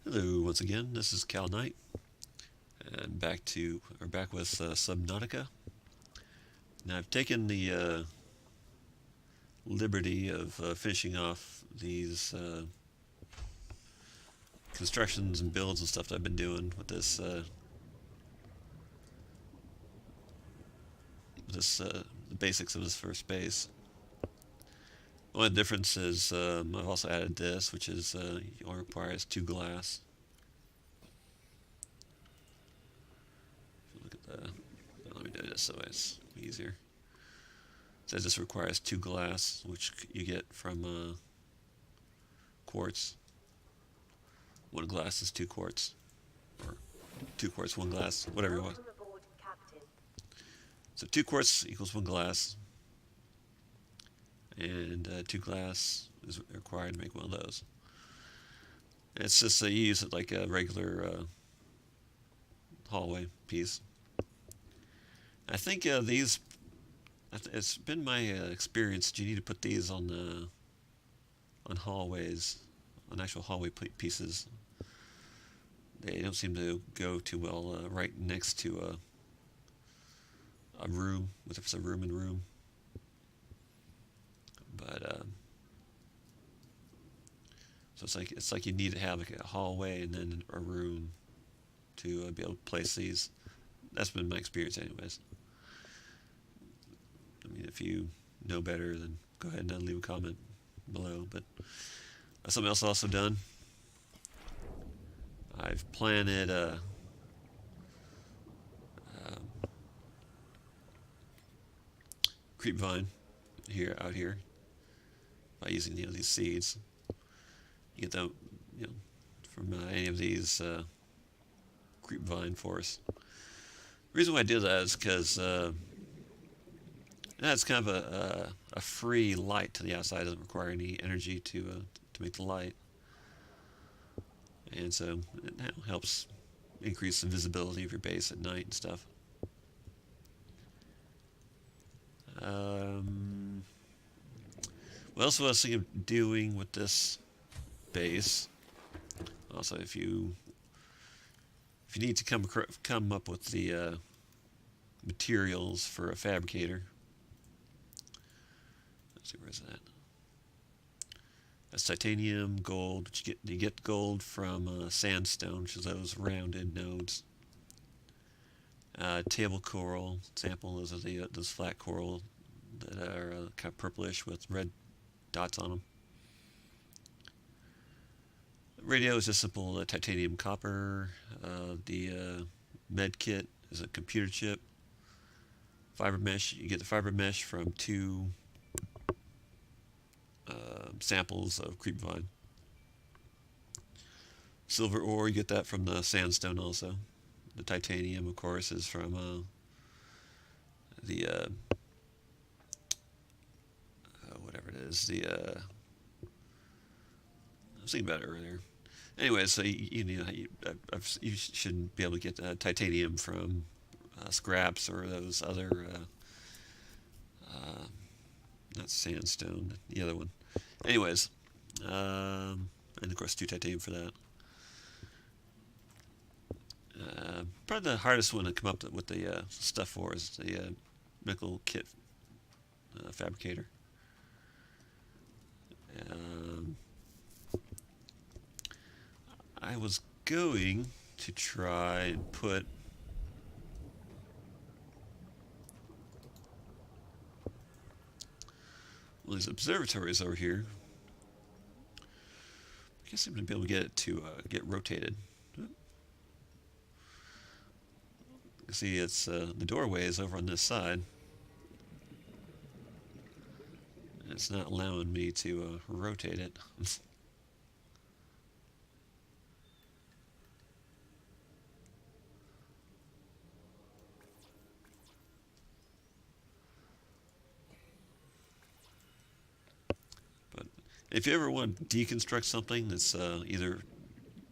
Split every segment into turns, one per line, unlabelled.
Hello, once again. This is Cal Knight, and back with Subnautica. Now I've taken the liberty of finishing off these constructions and builds and stuff that I've been doing with this the basics of this first base. The only difference is I've also added this, which is only requires 2 glass. Look at the. Let me do it this so it's easier. It says this requires 2 glass, which you get from quartz. 1 glass is 2 quartz, or 2 quartz, 1 glass, whatever you want. So 2 quartz equals 1 glass, and 2 glass is required to make one of those. And it's just you use it like a regular hallway piece. I think these. It's been my experience that you need to put these on hallways, on actual hallway pieces. They don't seem to go too well right next to a room, if it's a room in room. But so it's like you need to have like a hallway and then a room to be able to place these. That's been my experience, anyways. I mean, if you know better, then go ahead and leave a comment below. But something else I've also done. I've planted um, creep vine out here by using these seeds. You get them from any of these creep vine forests. The reason why I do that is because it adds kind of a free light to the outside. It doesn't require any energy to make the light, and so it helps increase the visibility of your base at night and stuff. What else was I thinking of doing with this base? Also, if you need to come up with the materials for a fabricator. Let's see, where's that? That's titanium, gold. You get gold from sandstone, which is those rounded nodes. Table coral sample. Those are those flat coral that are kind of purplish with red dots on them. Radio is just simple titanium copper. The med kit is a computer chip. Fiber mesh. You get the fiber mesh from 2 samples of creep vine. Silver ore, you get that from the sandstone also. The titanium, of course, is from the whatever it is. I was thinking about it earlier. Anyway, so you should be able to get titanium from scraps or those other, not sandstone, the other one. Anyways, and of course 2 titanium for that. Probably the hardest one to come up with the stuff for is the nickel kit fabricator. I was going to try and put these observatories over here. I guess I'm going to be able to get it to get rotated. See, it's the doorway is over on this side. It's not allowing me to rotate it. But if you ever want to deconstruct something that's either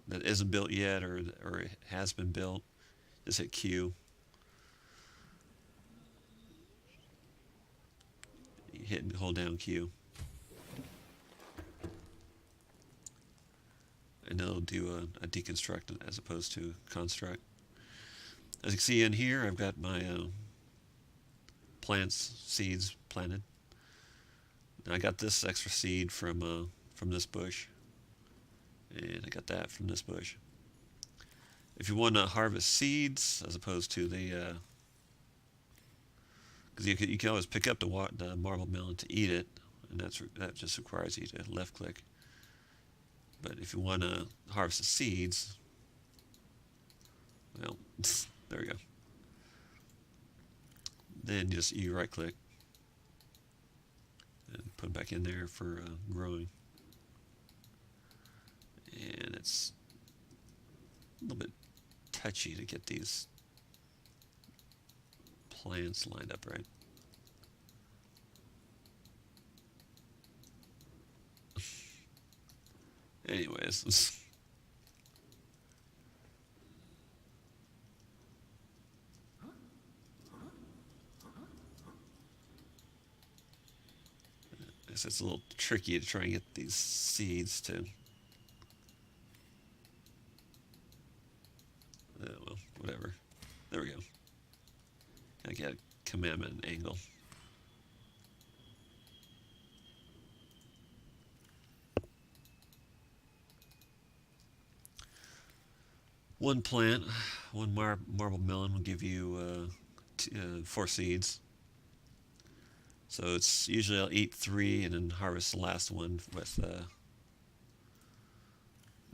that isn't built yet or it has been built, just hit Q. You hit and hold down Q. And it'll do a deconstruct as opposed to construct. As you can see in here, I've got my plants, seeds planted. Now I got this extra seed from this bush, and I got that from this bush. If you want to harvest seeds as opposed to the, because you can always pick up the marble melon to eat it, and that just requires you to left click. But if you want to harvest the seeds, well, there we go. Then you right click and put them back in there for growing. And it's a little bit touchy to get these plants lined up right. Anyways, it's a little tricky to try and get these seeds to. Well, whatever. There we go. I got a commandment angle. One plant, one marble melon will give you 4 seeds. So it's usually I'll eat 3 and then harvest the last one with a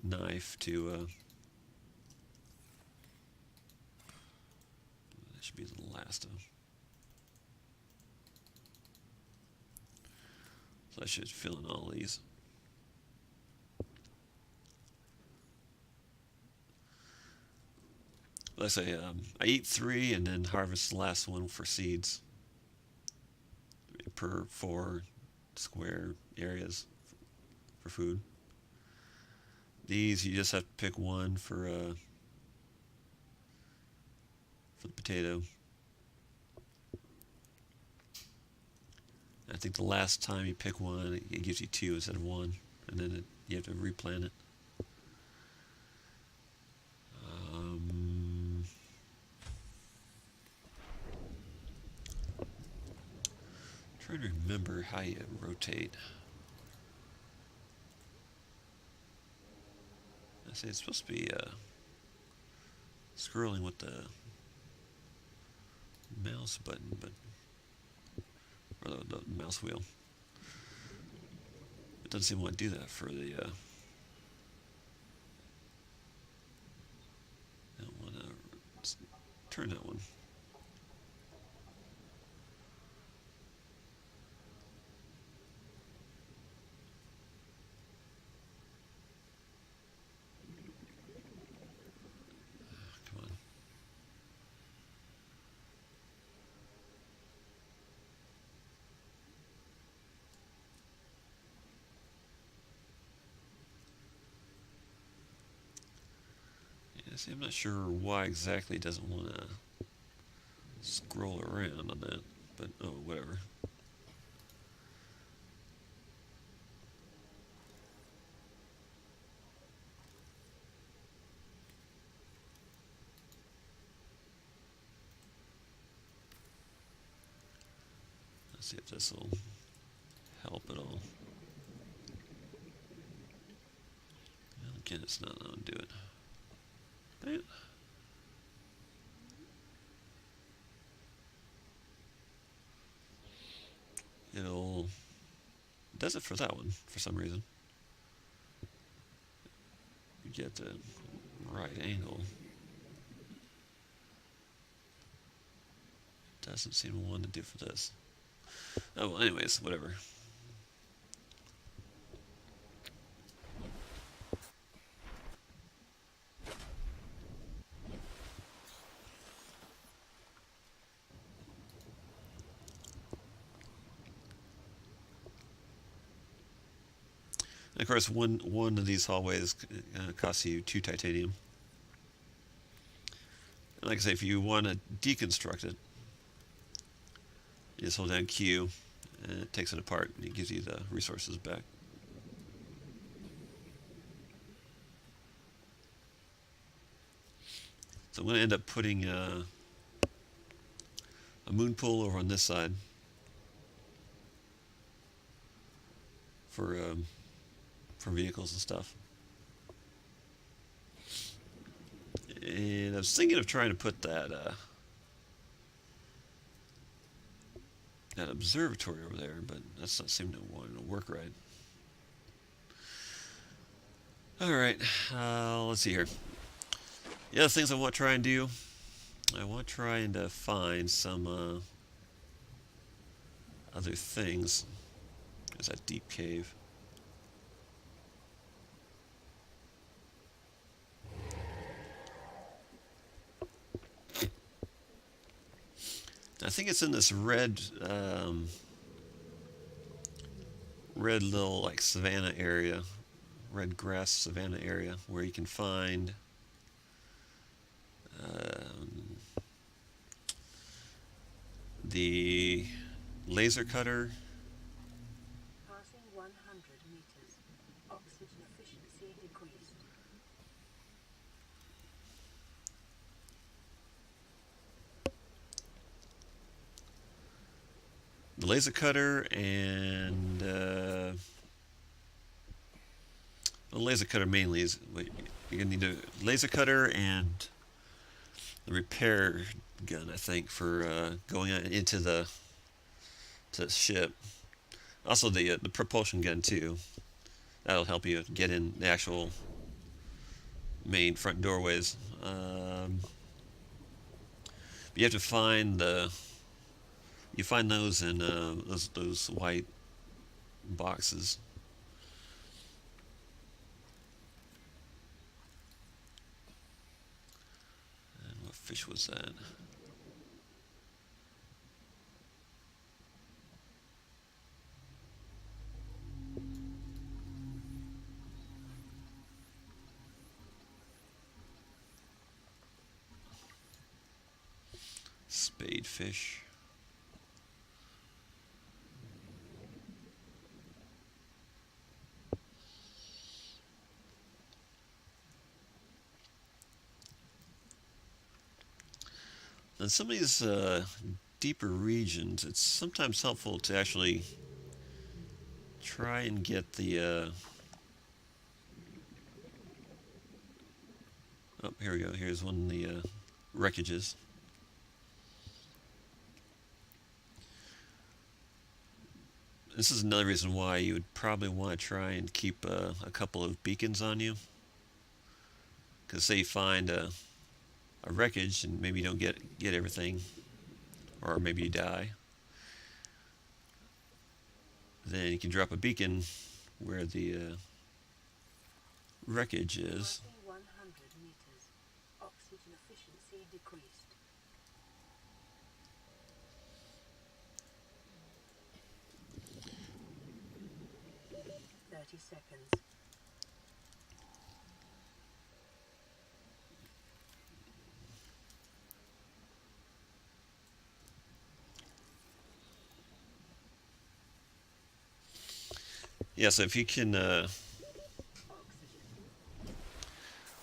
knife to. That should be the last of. So I should fill in all these. Let's say I eat 3 and then harvest the last one for seeds per 4 square areas for food. These you just have to pick one for the potato. I think the last time you pick one, it gives you 2 instead of 1, and then you have to replant it. Trying to remember how you rotate. I say it's supposed to be scrolling with the mouse button, or the mouse wheel. It doesn't seem to want to do that for the. I don't want to turn that one. See, I'm not sure why exactly it doesn't want to scroll around on that, but oh, whatever. Let's see if this will help at all. Well, again, it's not going to do it. Dang it. It does it for that one for some reason. You get the right angle. Doesn't seem to want to do for this. Oh well, anyways, whatever. And of course, one of these hallways costs you 2 titanium. And like I say, if you want to deconstruct it, you just hold down Q, and it takes it apart, and it gives you the resources back. So I'm going to end up putting a moon pool over on this side for vehicles and stuff. And I was thinking of trying to put that observatory over there, but that's not seeming to want to work right. Alright, let's see here. The other things I want to try and do, I want to try and find some other things. There's that deep cave. I think it's in this red little like savanna area, red grass savanna area, where you can find the laser cutter.
Passing 100 meters. Oxygen efficiency decreased.
The laser cutter and the laser cutter mainly is you're gonna need a laser cutter and the repair gun, I think, for going into the ship. Also the propulsion gun too. That'll help you get in the actual main front doorways. You have to find those in those white boxes. And what fish was that? Spadefish. In some of these deeper regions, it's sometimes helpful to actually try and get the oh, here we go. Here's one of the wreckages. This is another reason why you would probably want to try and keep a couple of beacons on you. Because say you find a wreckage and maybe you don't get everything, or maybe you die, then you can drop a beacon where the wreckage is.
100 meters. Oxygen efficiency decreased. 30 seconds.
Yeah, so if you can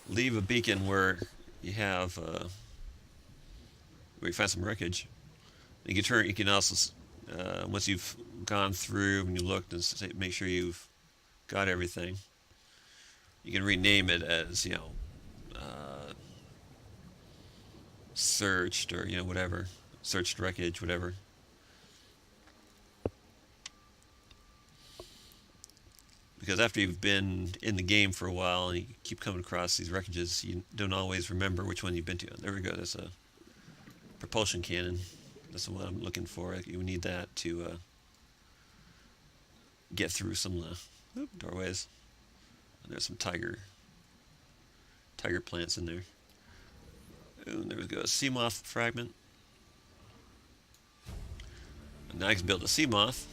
leave a beacon where you have where you find some wreckage, you can also once you've gone through and you looked and make sure you've got everything, you can rename it as searched, or whatever, searched wreckage, whatever. Because after you've been in the game for a while and you keep coming across these wreckages, you don't always remember which one you've been to. There we go. That's a propulsion cannon. That's what I'm looking for. You need that to get through some of the doorways. And there's some tiger plants in there. Ooh, there we go. A Sea Moth fragment. And now I can build a Sea Moth.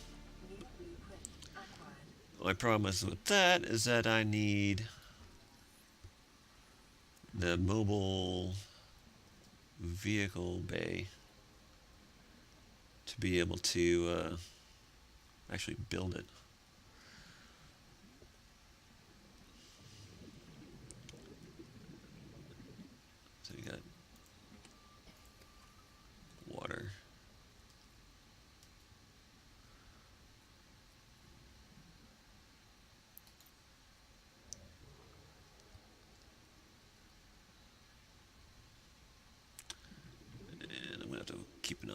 My problem is with that is that I need the mobile vehicle bay to be able to actually build it. So you got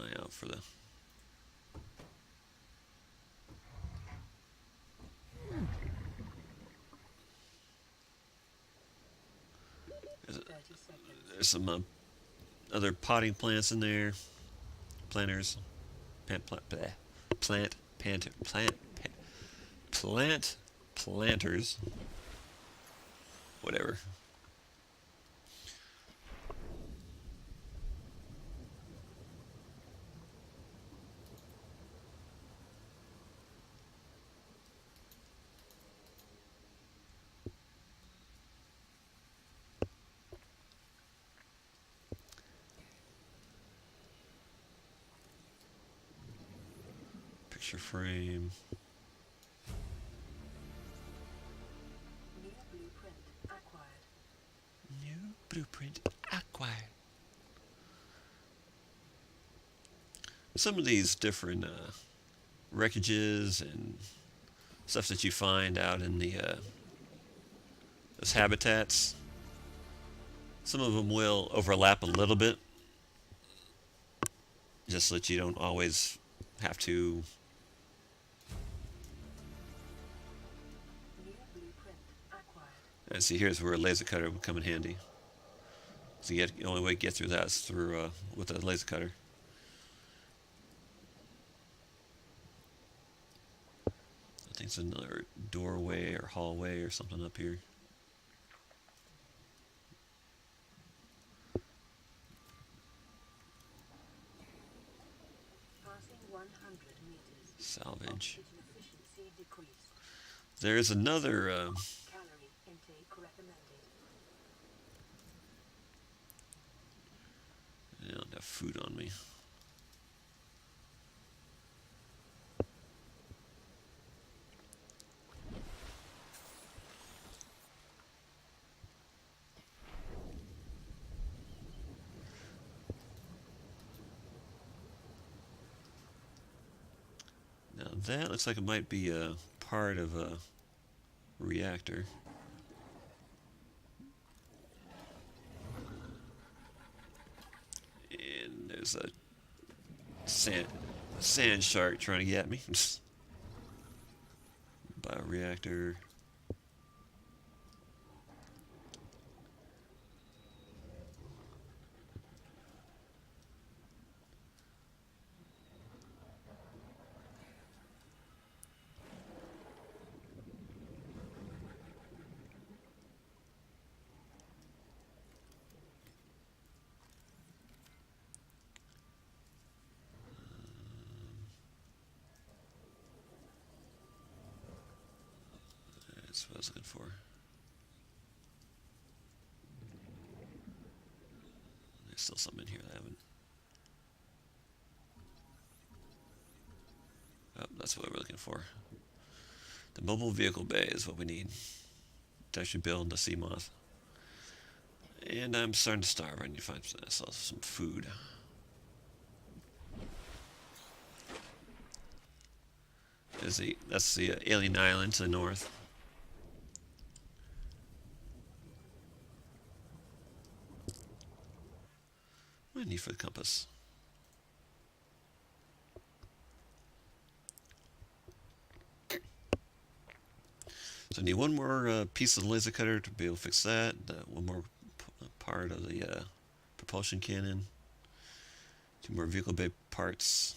eye out for the... There's,
30 seconds.
there's some other potting plants in there. Planters. Plant planters. Whatever. Picture frame.
New blueprint acquired.
New blueprint acquired. Some of these different wreckages and stuff that you find out in the those habitats, some of them will overlap a little bit, just so that you don't always have to...
New blueprint acquired.
And see, here's where a laser cutter would come in handy. So the only way to get through that is through with a laser cutter. I think it's another doorway or hallway or something up here.
Passing 100 meters.
Salvage.
Oxygen efficiency decreased.
There is another...
Calorie intake recommended.
I don't have food on me. Now that looks like it might be a part of a reactor. And there's a sand shark trying to get me. Bioreactor. That's what I was looking for. There's still something in here that I haven't... Oh, that's what we're looking for. The mobile vehicle bay is what we need to actually build the Sea Moth. And I'm starting to starve. I need to find some food. That's the alien island to the north. What do I need for the compass? So I need one more piece of the laser cutter to be able to fix that. One more part of the propulsion cannon. 2 more vehicle bay parts.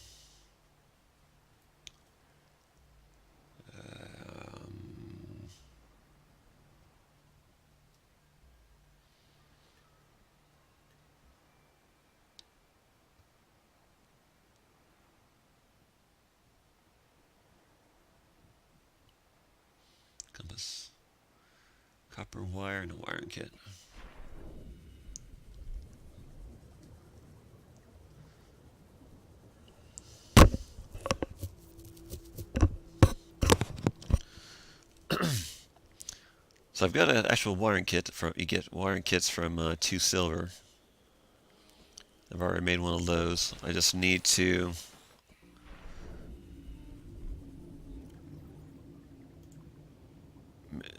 Compass. Copper wire and a wiring kit. So I've got an actual wiring kit. You get wiring kits from 2 Silver. I've already made one of those. I just need to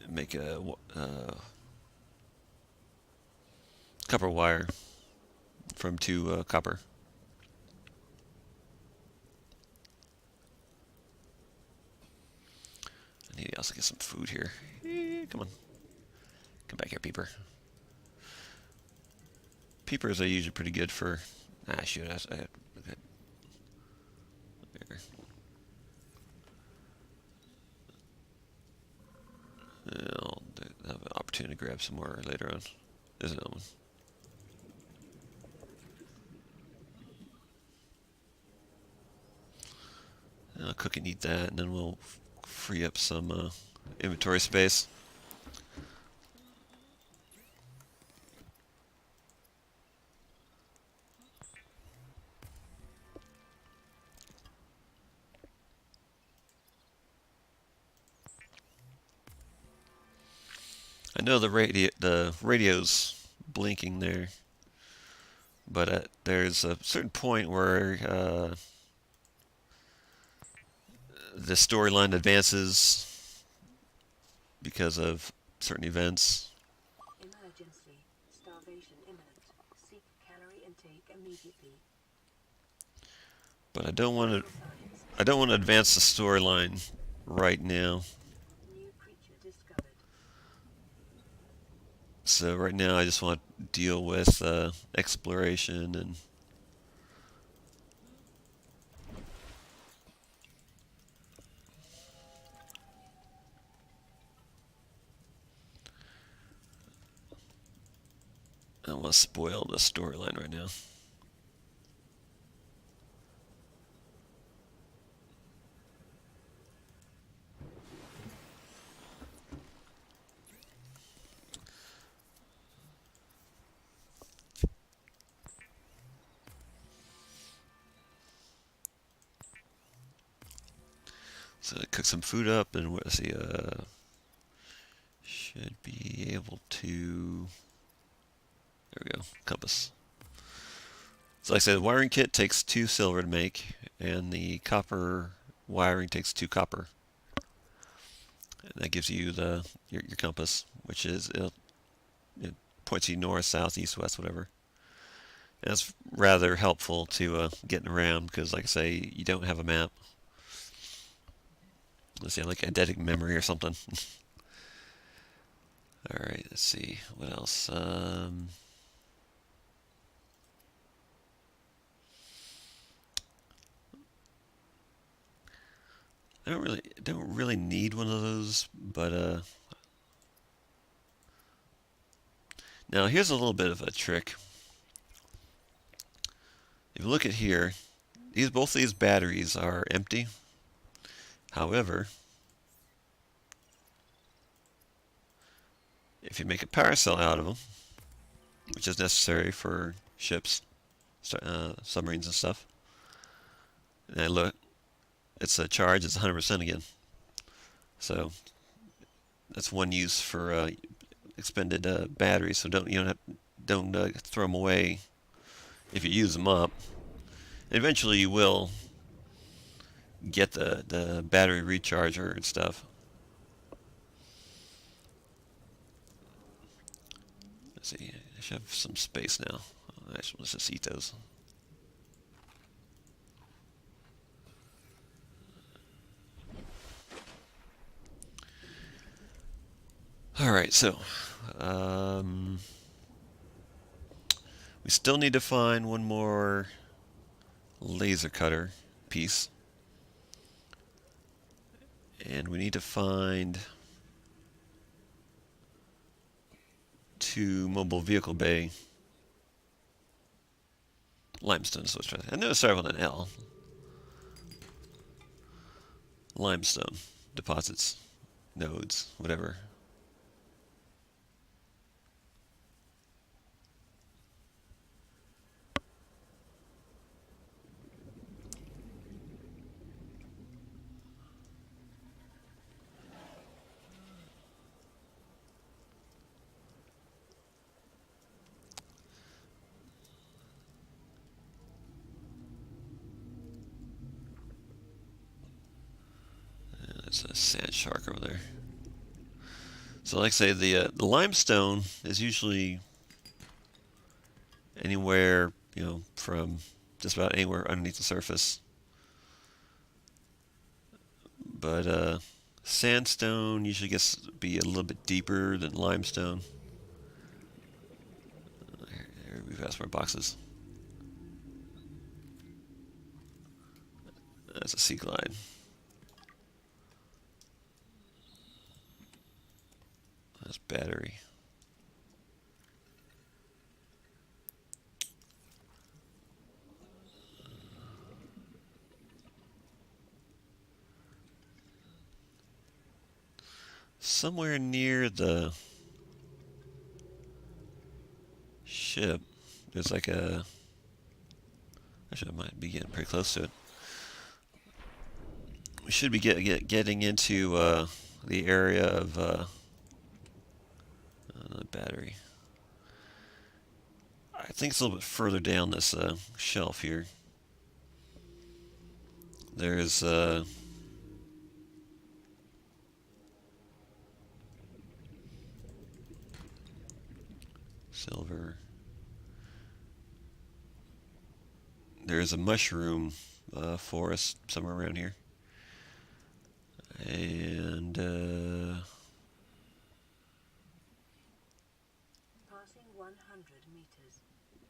make a copper wire from 2 copper. need to also get some food here. Come on. Come back here, Peeper. Peepers are usually pretty good for... Ah, shoot. There. I'll have an opportunity to grab some more later on. There's another one. I'll cook and eat that, and then we'll free up some inventory space. I know the radio's blinking there, but there's a certain point where the storyline advances because of certain events.
Emergency. Starvation imminent. Seek calorie intake immediately.
But I don't want to advance the storyline right now.
New creature discovered.
So right now I just want to deal with exploration and I don't want to spoil the storyline right now. So cook some food up, and let's see. Should be able to. There we go. Compass. So like I said, the wiring kit takes 2 silver to make, and the copper wiring takes 2 copper. And that gives you your compass, which is it points you north, south, east, west, whatever. And that's rather helpful to getting around because, like I say, you don't have a map. Let's see, like eidetic memory or something. Alright, let's see. What else? I don't really need one of those, but now here's a little bit of a trick. If you look at here, both these batteries are empty. However, if you make a power cell out of them, which is necessary for ships, submarines and stuff, and I look, it's a charge, it's 100% again. So that's one use for expended batteries. So don't throw them away if you use them up. Eventually you will get the battery recharger and stuff. Let's see, I should have some space now. Actually, let's just eat those. Alright, so we still need to find one more laser cutter piece. And we need to find 2 mobile vehicle bay limestone. So I know it started with an L. Limestone deposits, nodes, whatever. That's a sand shark over there. So like I say, the limestone is usually anywhere, from just about anywhere underneath the surface. But Sandstone usually gets to be a little bit deeper than limestone. Here we pass more boxes. That's a sea glide. That's battery. Somewhere near the ship, there's like a... Actually, I might be getting pretty close to it. We should be getting into the area of the battery. I think it's a little bit further down this shelf here. There's silver. There's a mushroom forest somewhere around here. And
Passing 100 meters.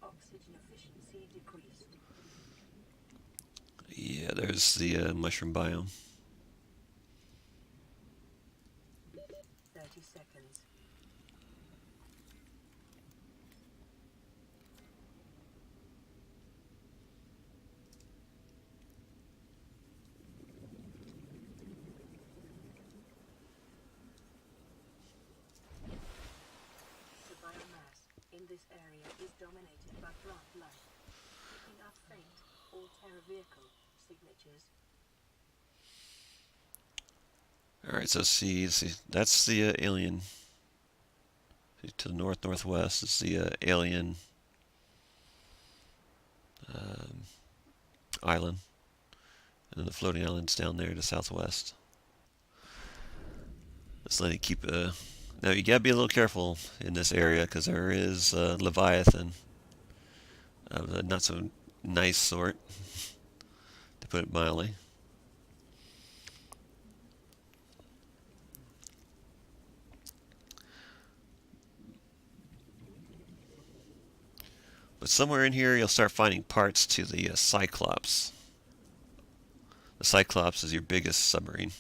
Oxygen efficiency decreased.
yeah, there's the mushroom biome.
30 seconds. The biomass in this area is dominated by plant life. Picking up faint Altera vehicle signatures.
Alright, so see, that's the alien. See, to the northwest is the alien island. And then the floating islands down there to the southwest. Let's let it keep... now, you gotta be a little careful in this area, because there is Leviathan of a not so nice sort, to put it mildly. But somewhere in here you'll start finding parts to the Cyclops. The Cyclops is your biggest submarine.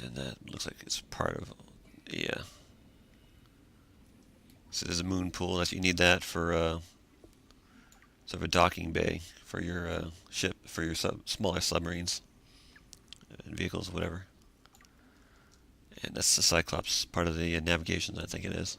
And that looks like it's part of... yeah. So there's a moon pool. You need that for sort of a docking bay for your ship, for your smaller submarines and vehicles, whatever. And that's the Cyclops part of the navigation, I think it is.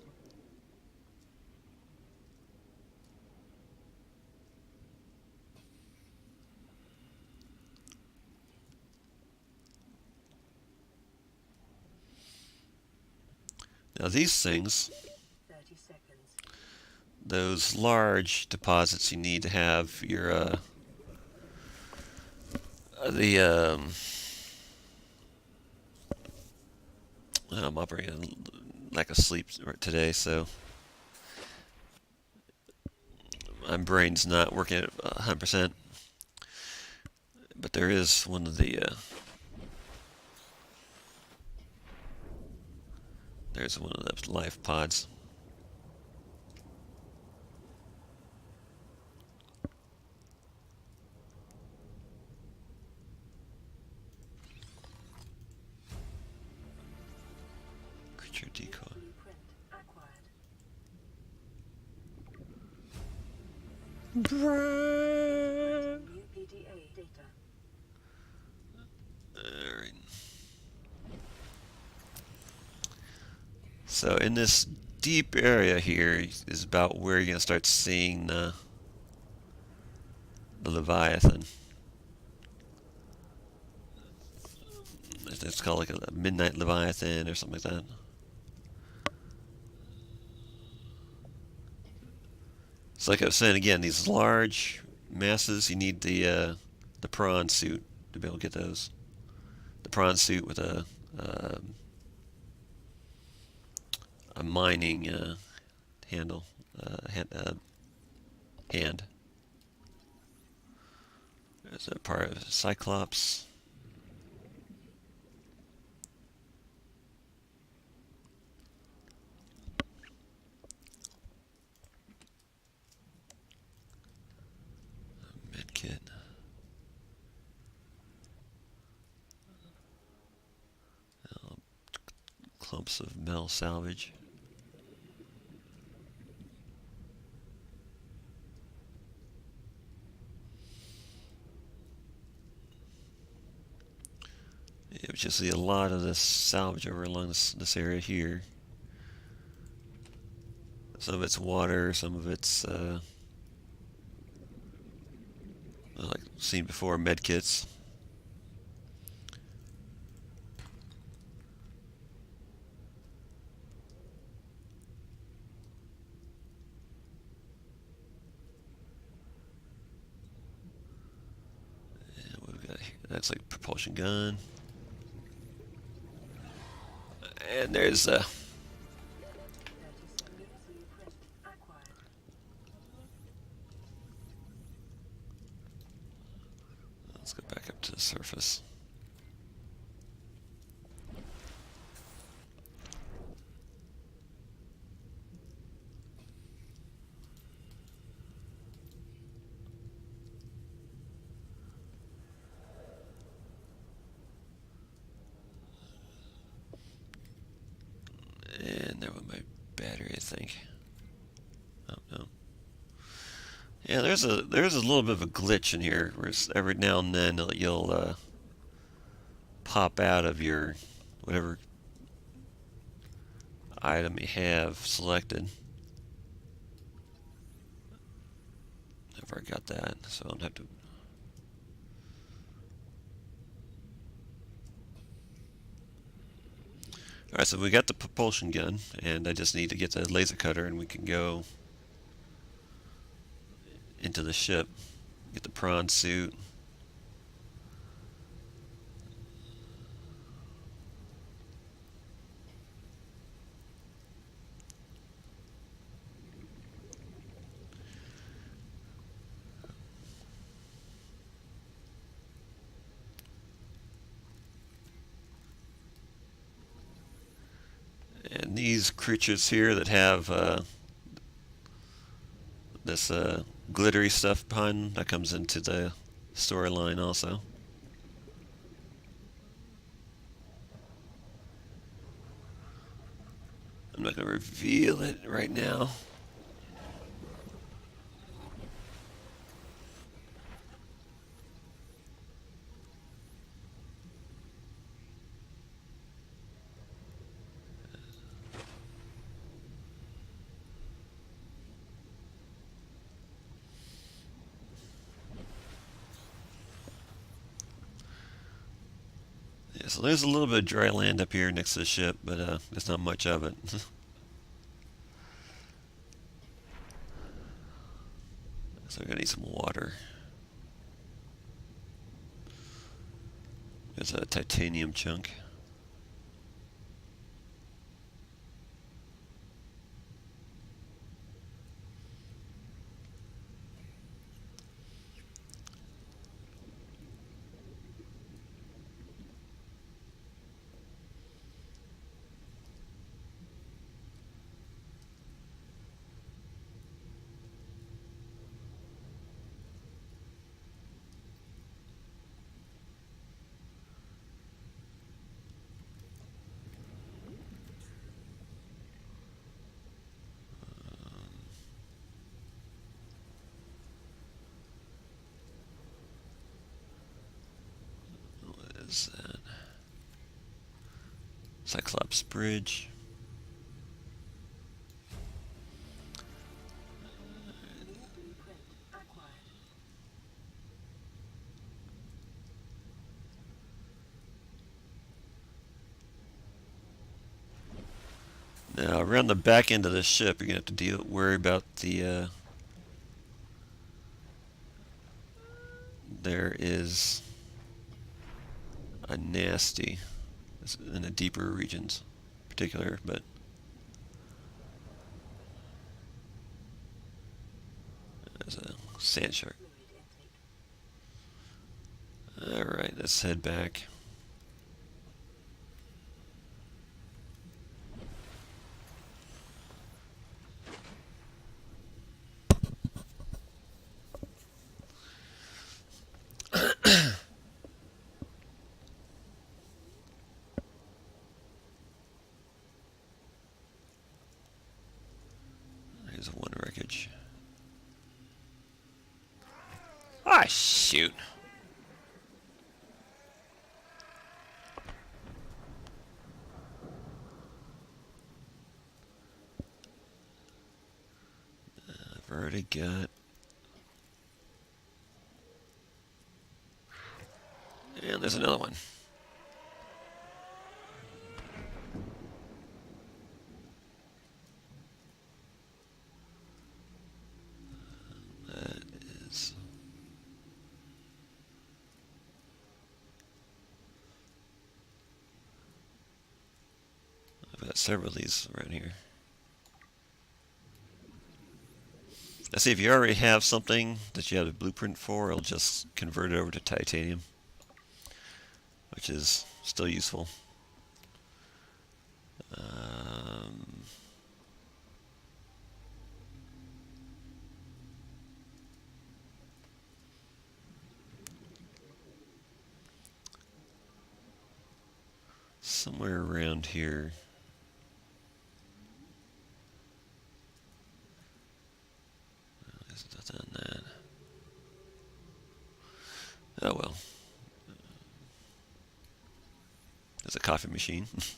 Now these things,
30 seconds.
those large deposits, you need to have your I'm operating lack of sleep today, so my brain's not working at 100%. But there is one of the there's one of the life pods. Creature decoy.
Blueprint acquired. New PDA data.
Alright. So in this deep area here is about where you're going to start seeing the Leviathan. It's called like a midnight Leviathan or something like that. So like I was saying again, these large masses, you need the prawn suit to be able to get those. The prawn suit with a a mining handle hand. There's a part of Cyclops. Medkit. Clumps of metal salvage. Yeah, but you see a lot of this salvage over along this area here. Some of it's water, some of it's like seen before, medkits. And what we got here? That's like propulsion gun. And there's
37 blueprint acquired.
let's go back up to the surface. And there went my battery, I think. Oh no. Yeah, there's a little bit of a glitch in here, where every now and then you'll pop out of your whatever item you have selected. Never got that, so I don't have to. Alright, so we got the propulsion gun, and I just need to get the laser cutter, and we can go into the ship. Get the prawn suit. And these creatures here that have this glittery stuff behind them, that comes into the storyline also. I'm not going to reveal it right now. Yeah, so there's a little bit of dry land up here next to the ship, but there's not much of it. So we're going to need some water. There's a titanium chunk. What is that? Cyclops Bridge.
New blueprint acquired.
Now, around the back end of the ship, you're going to have to worry about the. There is a nasty in the deeper regions, in particular, but Sand shark.
fluid intake.
Alright, let's head back. There's one wreckage. Ah, shoot. I've already got... And there's another one. That is... I've got several of these around here. I see if you already have something that you have a blueprint for, it'll just convert it over to titanium, which is still useful. Somewhere around here. There's nothing on that. Oh well. There's a coffee machine.
30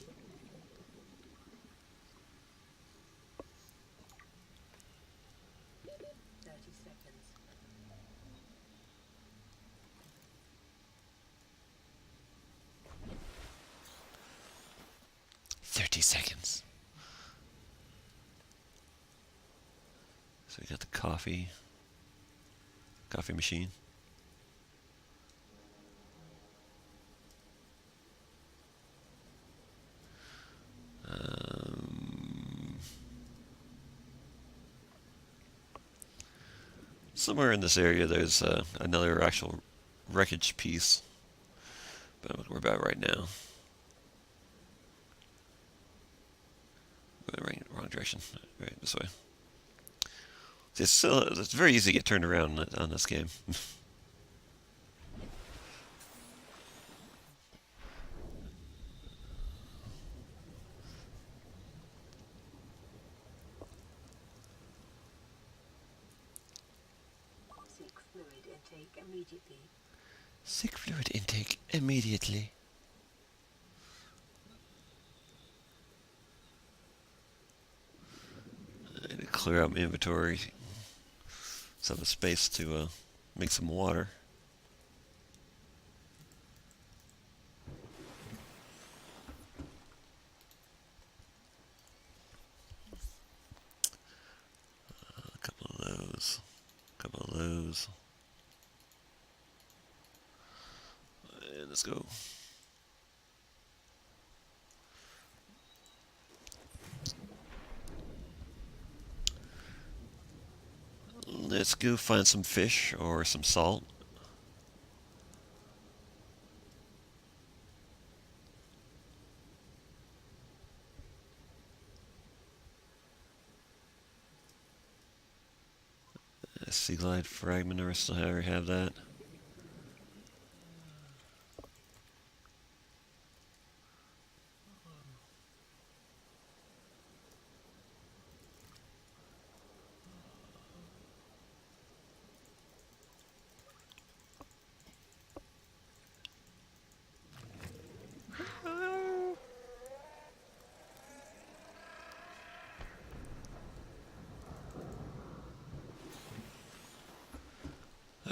seconds.
30 seconds. So we got the coffee machine. Somewhere in this area there's another actual wreckage piece, but we're about right now. Going wrong direction. Right, this way. It's very easy to get turned around on this game.
Seek fluid intake immediately.
Seek fluid intake immediately. I need to clear out my inventory. So I have a space to make some water. A couple of those. A couple of those. And let's go. Let's go find some fish or some salt. A sea glide fragment, I still have that.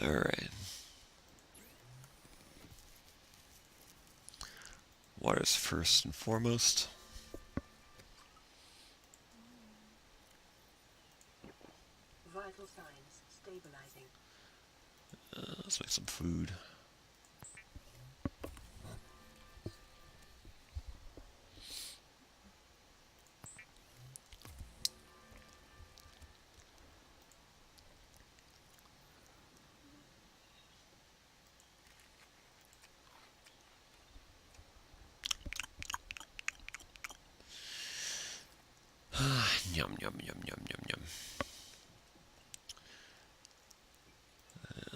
Alright. Water's first and foremost.
Vital signs stabilizing.
Let's make some food. Yum, yum, yum, yum, yum, yum.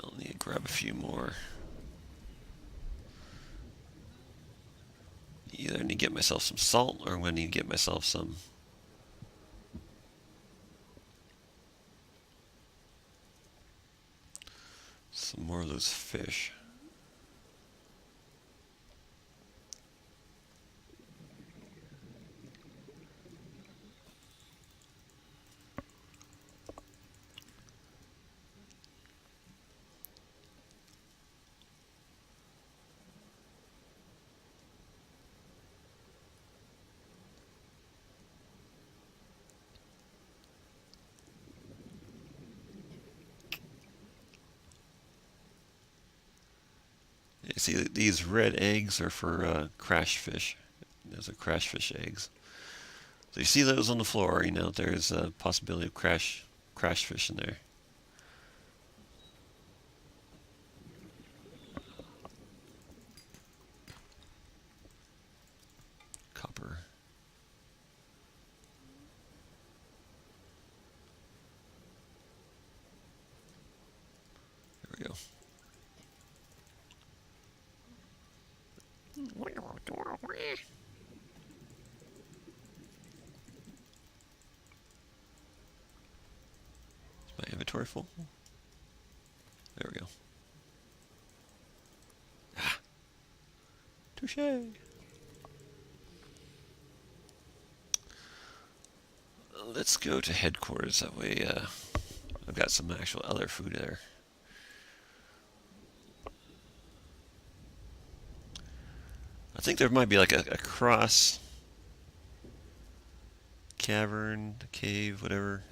I'll need to grab a few more. Either need to get myself some salt, or I'm going to need to get myself some more of those fish. You see, these red eggs are for crash fish. Those are crash fish eggs. So you see those on the floor, you know, there's a possibility of crash fish in there. Copper. There we go. Is my inventory full? There we go. Ah. Touché. Let's go to headquarters. That way, I've got some actual other food there. I think there might be like a cross cavern, cave, whatever,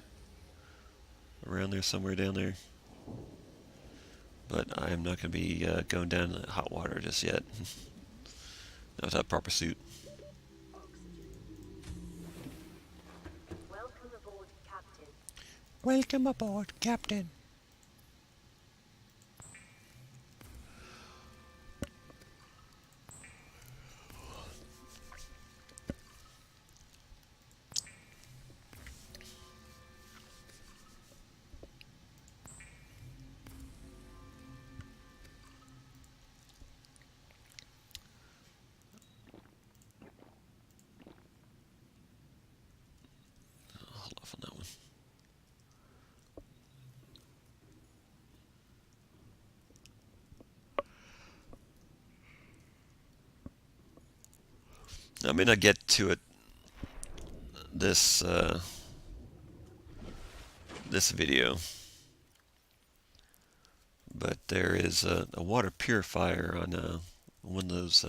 around there somewhere down there. But I am not going to be going down in the hot water just yet. Not without proper suit.
Welcome aboard, Captain.
Welcome aboard, Captain. Hold off on that one. I may not get to it this this video, but there is a water purifier on one of those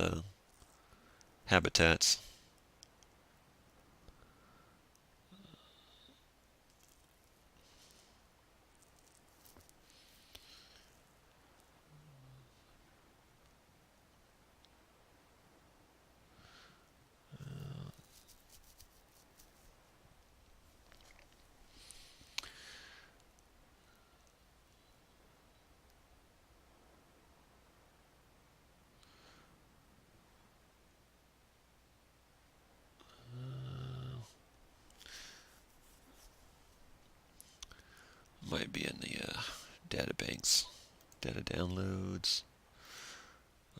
habitats. Might be in the data banks, data downloads,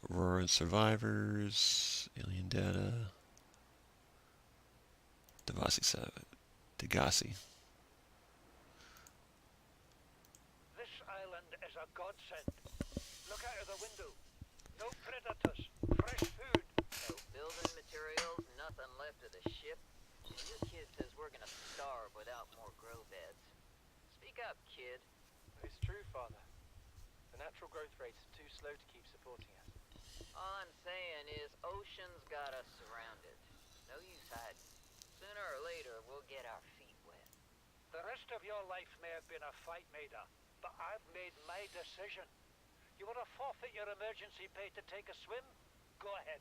Aurora survivors, alien data, Degassi.
This island is a godsend. Look out of the window. No predators. Fresh food.
No building materials, nothing left of the ship. And this kid says we're gonna starve without more grow beds. Speak up, kid.
It's true, Father. The natural growth rates are too slow to keep supporting us.
All I'm saying is ocean's got us surrounded. No use hiding. Sooner or later, we'll get our feet wet.
The rest of your life may have been a fight, Maida, but I've made my decision. You want to forfeit your emergency pay to take a swim? Go ahead.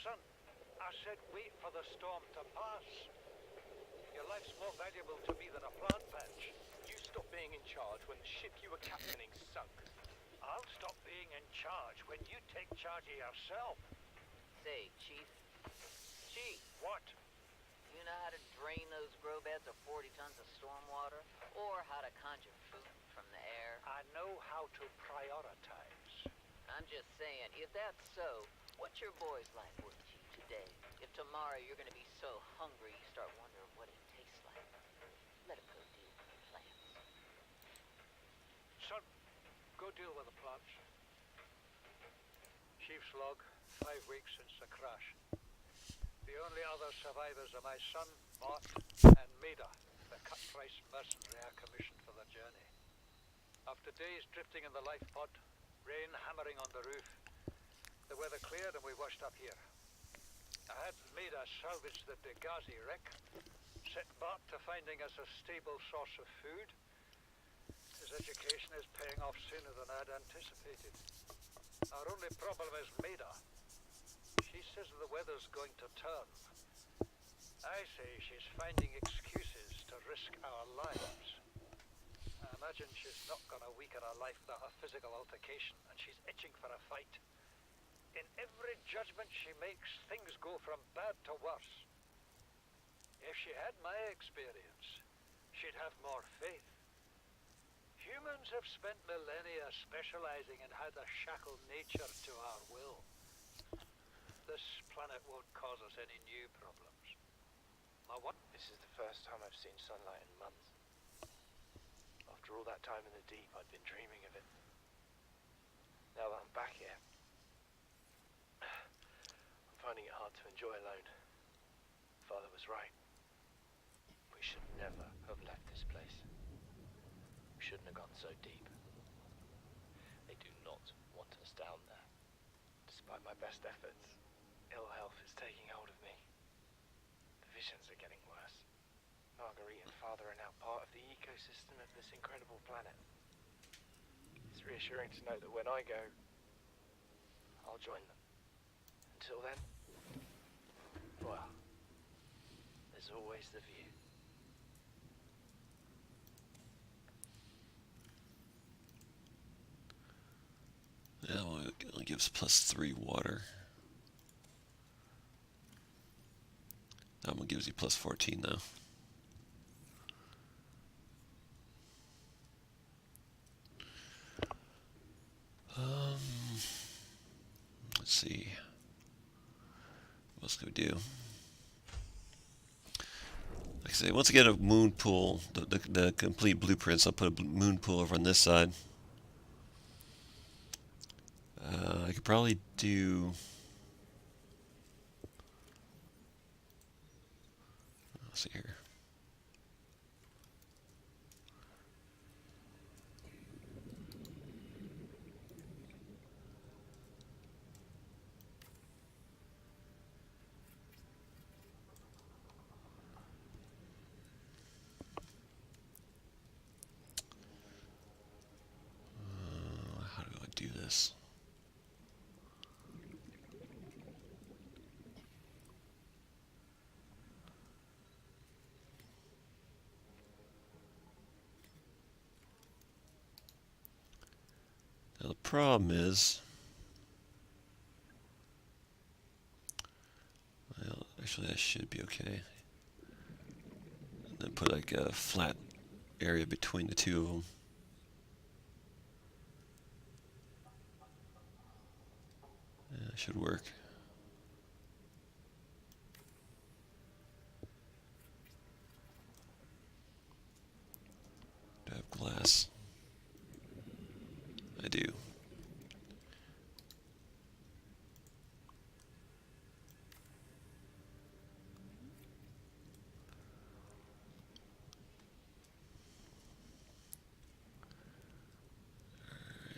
Son, I said wait for the storm to pass. Your life's more valuable to me than a plant patch.
You stopped being in charge when the ship you were captaining sunk.
I'll stop being in charge when you take charge of yourself.
Say, Chief. Chief,
What?
you you know how to drain those grow beds of 40 tons of storm water? Or how to conjure food from the air?
I know how to prioritize.
I'm just saying, if that's so, what's your boy's life worth to you today? If tomorrow you're gonna be so hungry you start wondering what it tastes like, let him go deal with the plants.
Son, go deal with the plants. Chief's log, 5 weeks since the crash. The only other survivors are my son, Moth, and Maida, the cut-price mercenary I commissioned for the journey. After days drifting in the life pod, rain hammering on the roof, the weather cleared and we washed up here. I had Maida salvage the Degazi wreck, set Bart to finding us a stable source of food. His education is paying off sooner than I'd anticipated. Our only problem is Maida. She says the weather's going to turn. I say she's finding excuses to risk our lives. I imagine she's not gonna weaken her life without a physical altercation, and she's itching for a fight. In every judgment she makes, things go from bad to worse. If she had my experience, she'd have more faith. Humans have spent millennia specializing in how to shackle nature to our will. This planet won't cause us any new problems.
This is the first time I've seen sunlight in months. After all that time in the deep, I'd been dreaming of it. Now that I'm back here, I'm finding it hard to enjoy alone. Father was right. We should never have left this place. We shouldn't have gone so deep. They do not want us down there. Despite my best efforts, ill health is taking hold of me. The visions are getting worse. Marguerite and Father are now part of the ecosystem of this incredible planet. It's reassuring to know that when I go, I'll join them. Until then, well, there's always the view.
Yeah, well, it only gives +3 water. That one gives you +14 now. Let's see. What else can we do? Like I say, once I get a moon pool, the complete blueprints, I'll put a moon pool over on this side. I could probably do... Let's see here. How do I do this? Now the problem is, well, actually that should be okay. And then put like a flat area between the two of them. Yeah, that should work. Do I have glass? I do.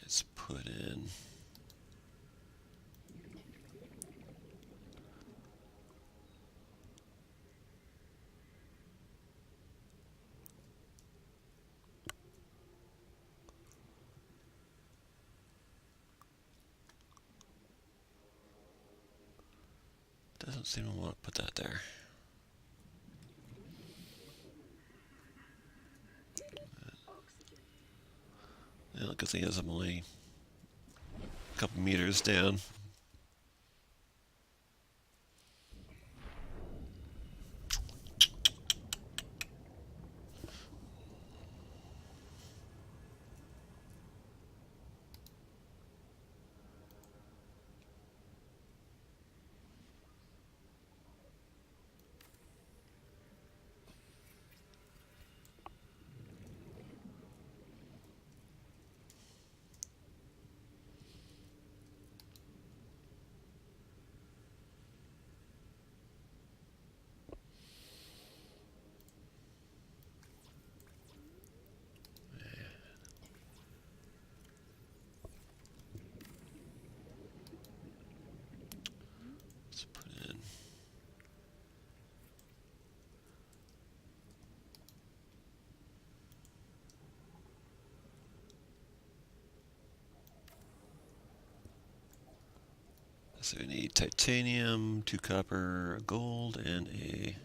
Let's put in doesn't seem to want to put that there. Yeah, good thing is I'm only a couple meters down. So we need titanium, 2 copper, a gold, and a...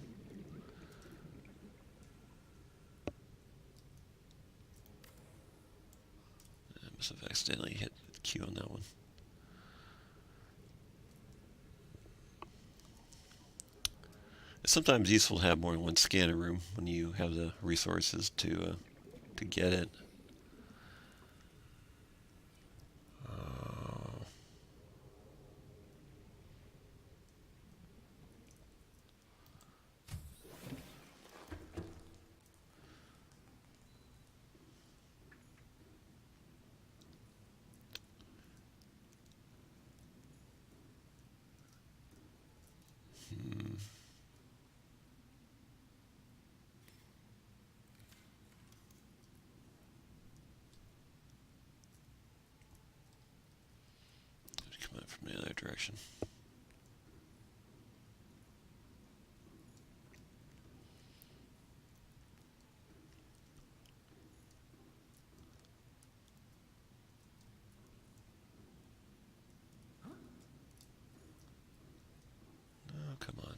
I must have accidentally hit Q on that one. It's sometimes useful to have more than one scanner room when you have the resources to get it. Come out from the other direction. Oh, come on.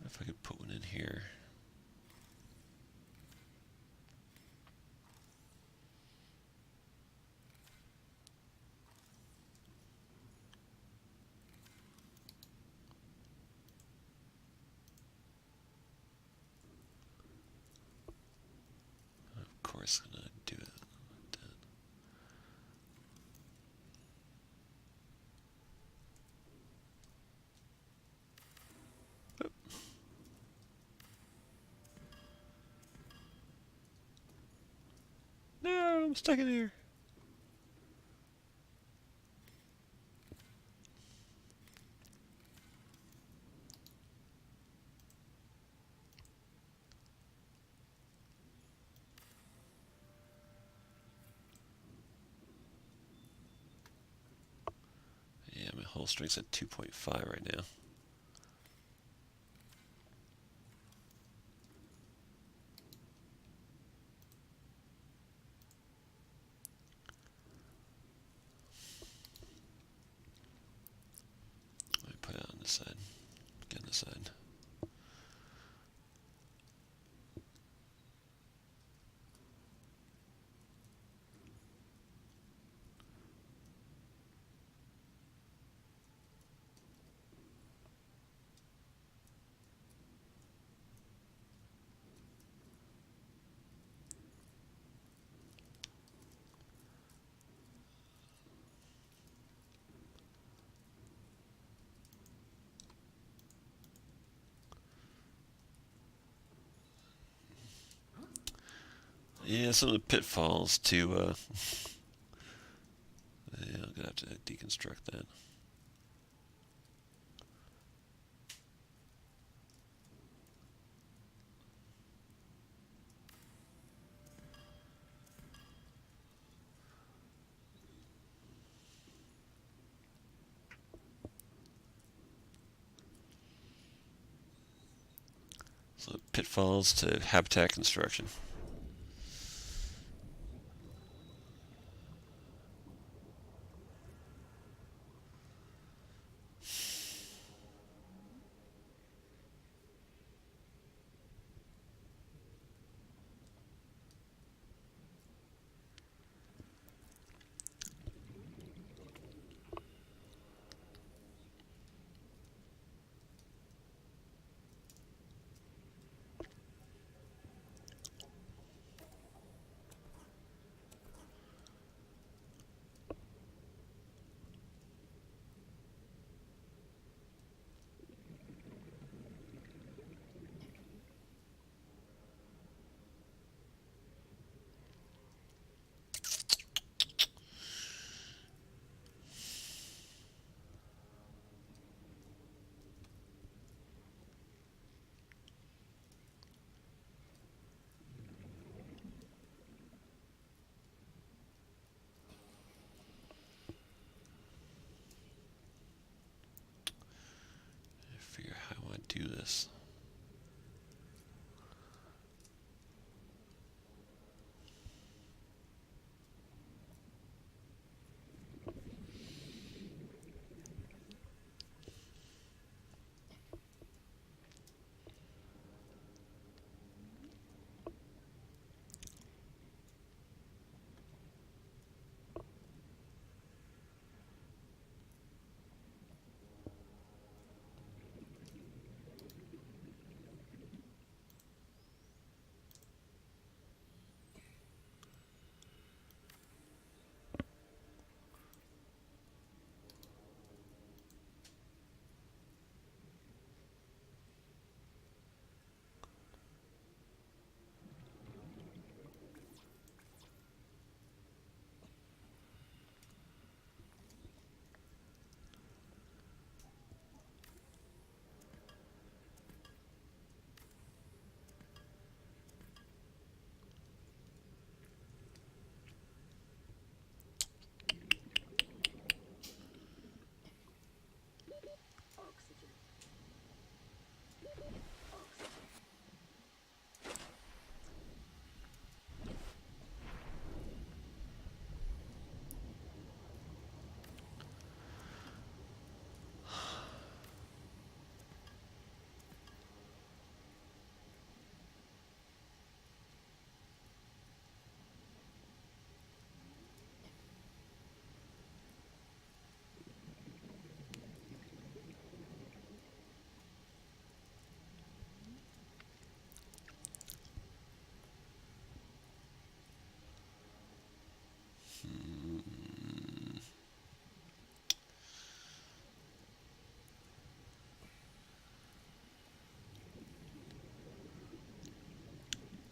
If I could put one in here. Of course, I'm gonna do it like that. No, I'm stuck in here. Yeah, my hull strength's at 2.5 right now. Let me put it on this side. Get on this side. Yeah, some of the pitfalls to, yeah, I'm gonna have to deconstruct that. So pitfalls to habitat construction. do this.
Oxygen. Oxygen.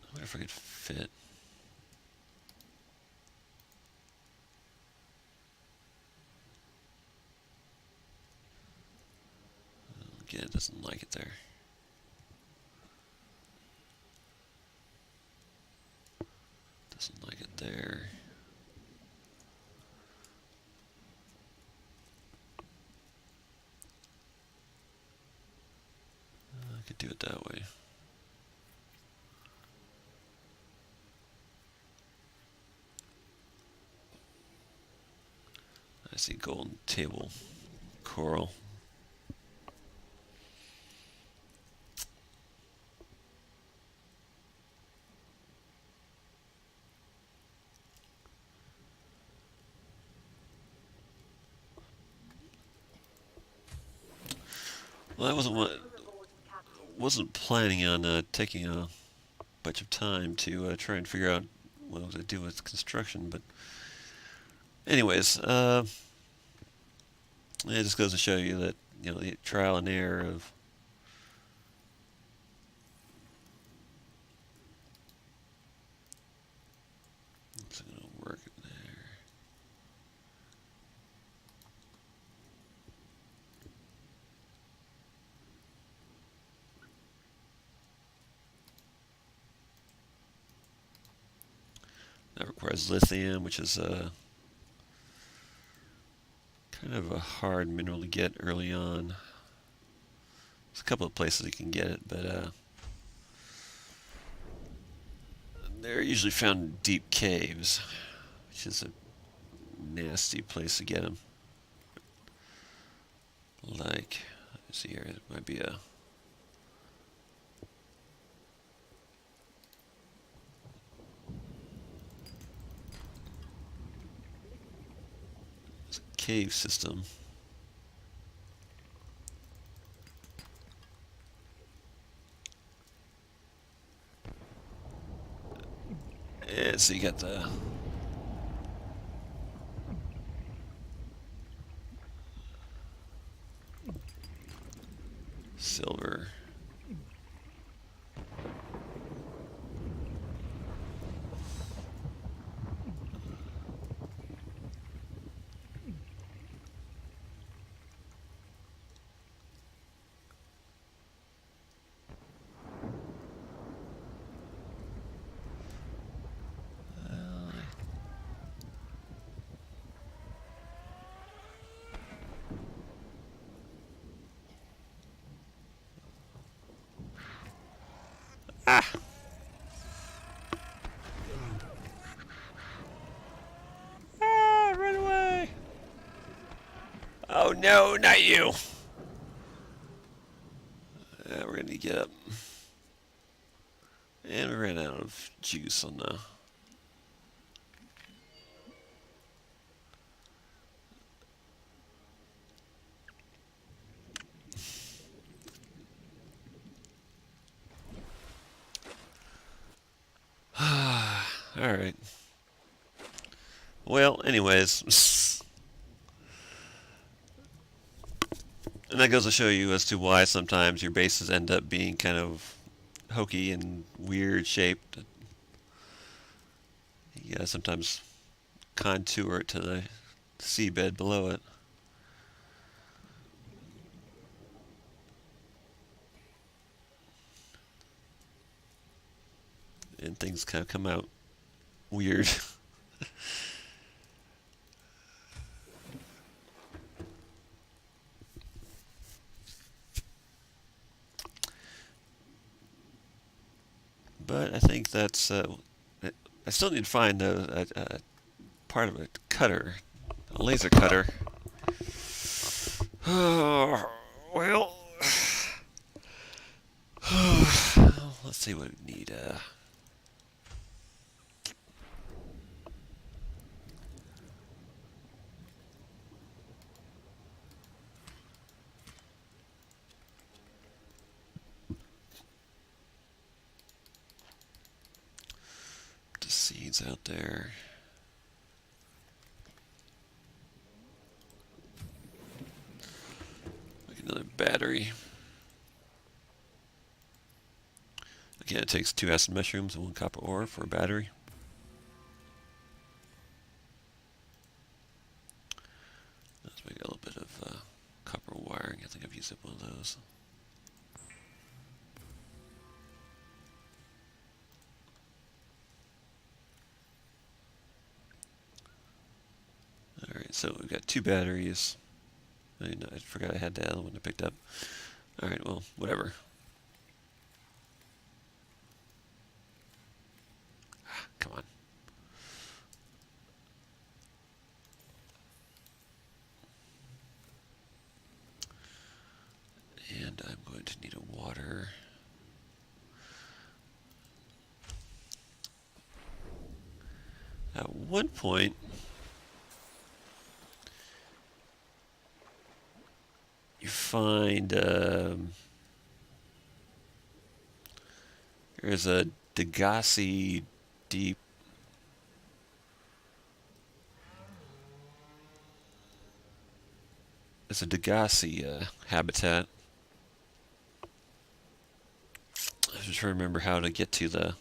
I wonder if I could fit. Again, it doesn't like it there. Doesn't like it there. I could do it that way. I see golden table coral. Well, that wasn't planning on taking a bunch of time to try and figure out what I was going to do with construction, but anyways, it just goes to show you that, you know, the trial and error of it's going to work there. That requires lithium, which is kind of a hard mineral to get early on. There's a couple of places you can get it, but they're usually found in deep caves, which is a nasty place to get them. Like, let's see here, it might be a cave system. And so you got the silver. no, not you. We're gonna get up. And we ran out of juice on the... Alright. Well, anyways. And that goes to show you as to why sometimes your bases end up being kind of hokey and weird shaped. You gotta sometimes contour it to the seabed below it. And things kind of come out weird. But I think that's... I still need to find a part of a cutter. A laser cutter. Well... let's see what we need. The seeds out there. Like another battery. Again, it takes 2 acid mushrooms and 1 copper ore for a battery. Let's make a little bit of copper wiring. I think I've used up one of those. Alright, so we've got 2 batteries. I forgot I had the other one I picked up. Alright, well, whatever. Come on. And I'm going to need a water. At one point, you find there's a Degassi deep. It's a Degassi habitat. I was just trying to remember how to get to the...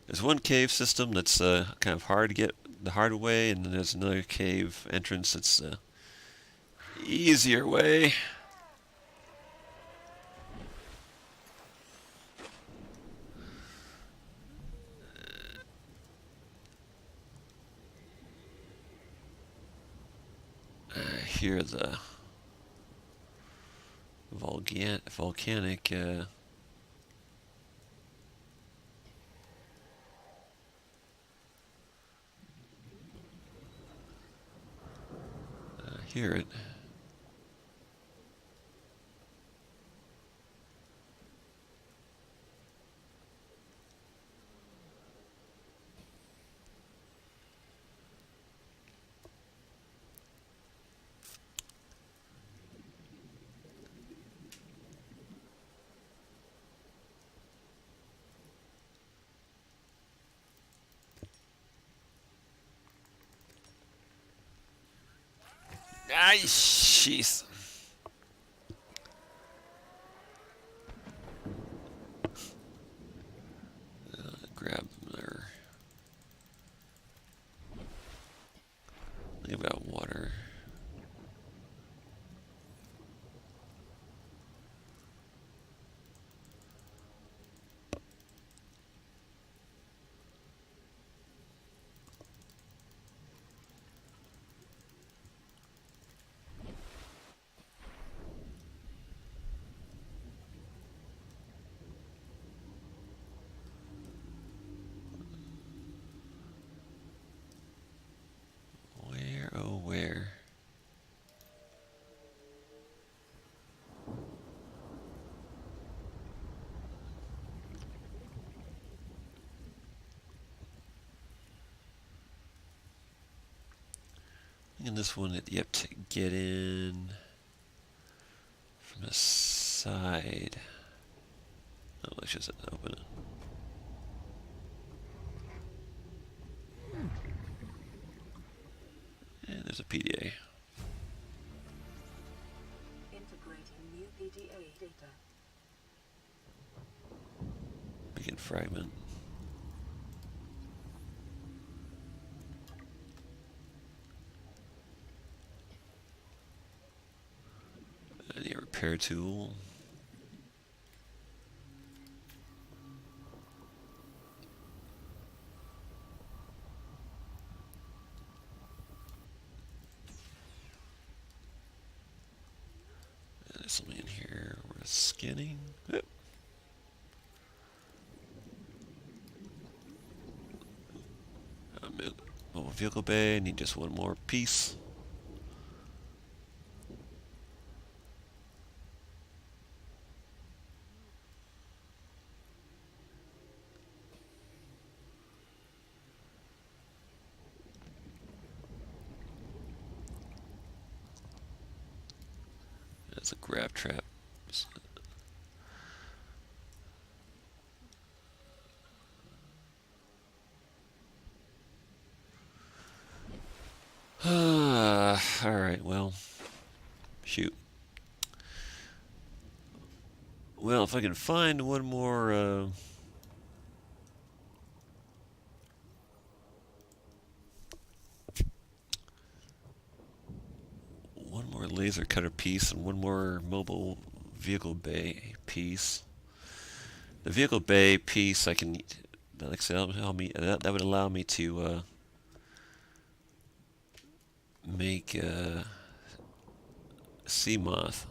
There's one cave system that's kind of hard to get the hard way, and then there's another cave entrance that's the easier way. I hear the volcanic hear it. Ay, jeez. Grab another. Think about water. in this one that you have to get in from the side. Oh, let's just open it. And there's a PDA.
Integrating new PDA data.
Begin fragment. And a repair tool. And there's something in here. We're scanning. Yep. Mobile vehicle bay. Need just one more piece. That's a grab trap. Alright, well. Shoot. Well, if I can find one more, one more laser cutter piece and one more mobile vehicle bay piece. The vehicle bay piece I can, like I said, that would allow me to make Sea Moth.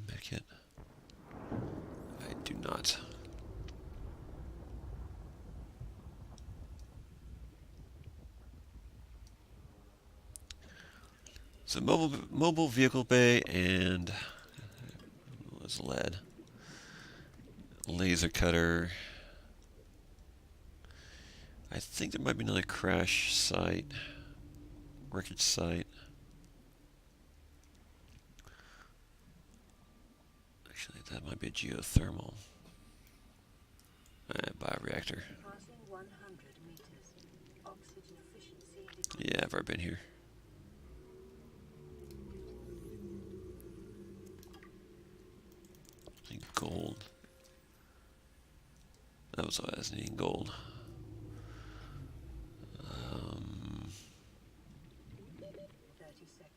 Medkit. I do not. So mobile vehicle bay and what was lead. Laser cutter. I think there might be another crash site. Wreckage site. Actually, that might be a geothermal. Bioreactor.
Passing 100 meters. Oxygen efficiency decreased.
Yeah, I've already been here. I think gold. That was what I was needing, gold.
30 seconds.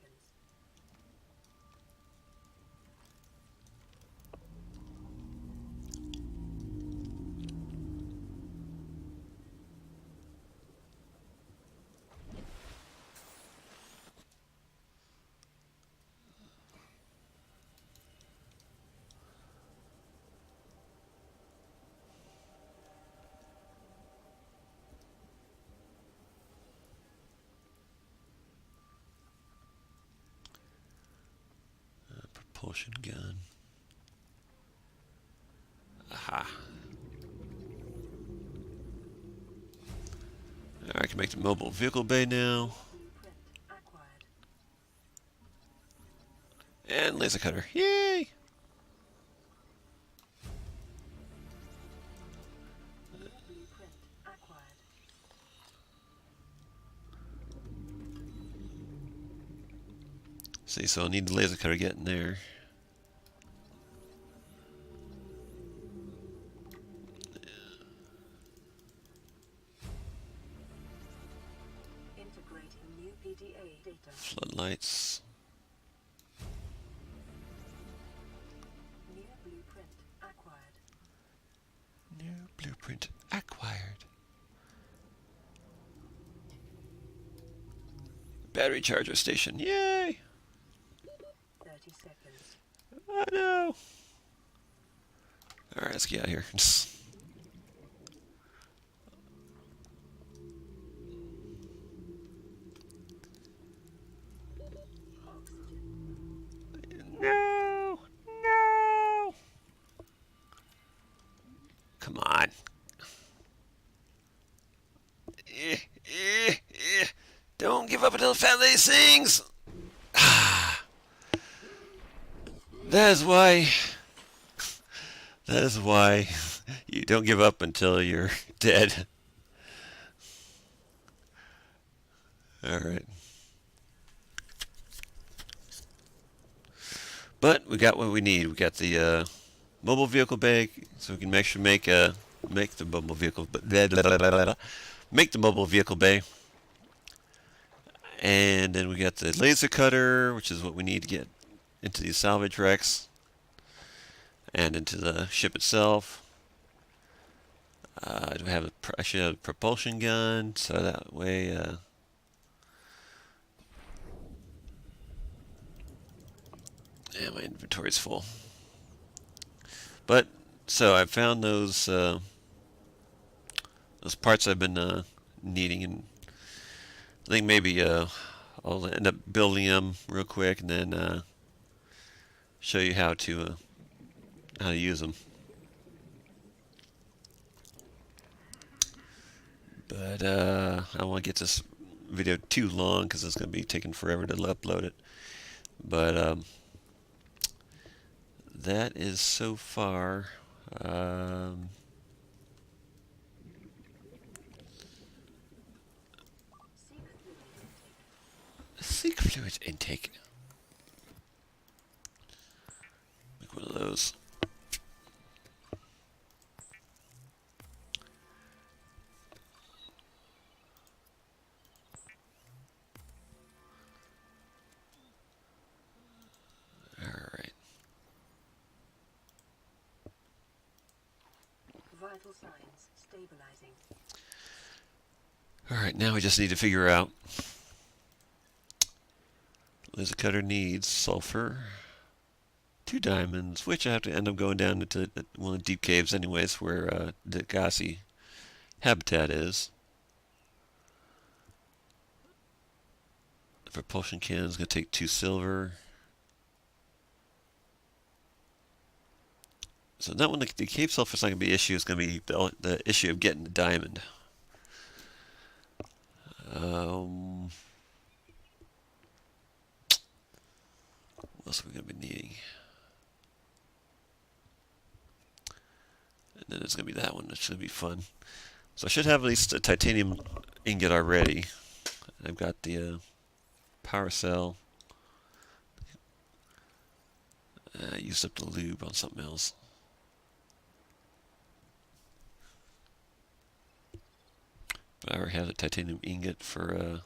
Propulsion gun. Aha. I can make the mobile vehicle bay now.
Blueprint acquired.
And laser cutter. Yay!
New blueprint acquired.
See, so I need the laser cutter getting there.
Integrating new PDA data.
Floodlights.
New blueprint acquired.
New blueprint acquired. Battery charger station. Yay!
30 seconds.
I know. Alright, let's get out of here.
Oxygen.
still found these things. That is why. That is why you don't give up until you're dead. Alright. But we got what we need. We got the mobile vehicle bay, so we can make the mobile vehicle make the mobile vehicle bay. And then we got the laser cutter, which is what we need to get into these salvage wrecks and into the ship itself. I should have a propulsion gun, so that way yeah, my inventory's full. But so I found those parts I've been needing, and I think maybe I'll end up building them real quick and then show you how to use them. But I don't want to get this video too long because it's going to be taking forever to upload it. But that is so far. Seek fluid intake. Make one of those. Alright.
Vital signs stabilizing.
Alright, now we just need to figure out. Laser cutter needs sulfur, 2 diamonds, which I have to end up going down into one of the deep caves anyways, where the gassy habitat is. The propulsion cannon is going to take 2 silver. So that one, the cave sulfur is not going to be an issue. It's going to be the issue of getting the diamond. What else are we going to be needing? And then there's going to be that one. That should be fun. So I should have at least a titanium ingot already. I've got the power cell. I used up the lube on something else. But I already have the titanium ingot for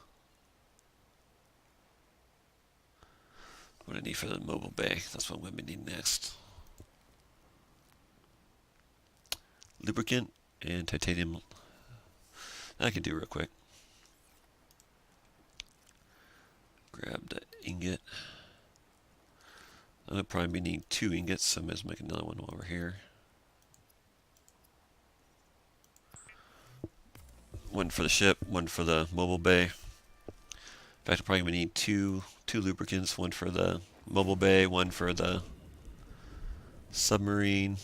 what I need for the mobile bay. That's what I'm going to need next. Lubricant and titanium. I can do real quick. Grab the ingot. I'm going to probably need 2 ingots, so I might as well make another one while we're here. One for the ship, one for the mobile bay. In fact, I'm probably going to need two lubricants, one for the mobile bay, one for the submarine.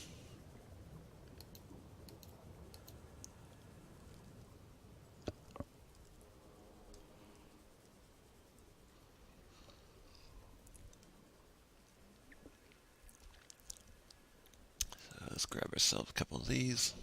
So let's grab ourselves a couple of these.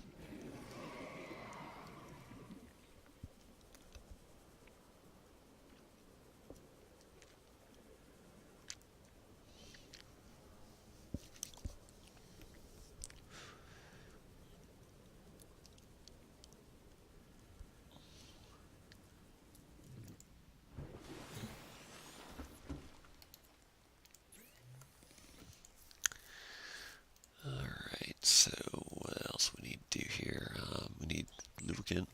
So what else we need to do here? We need lubricant.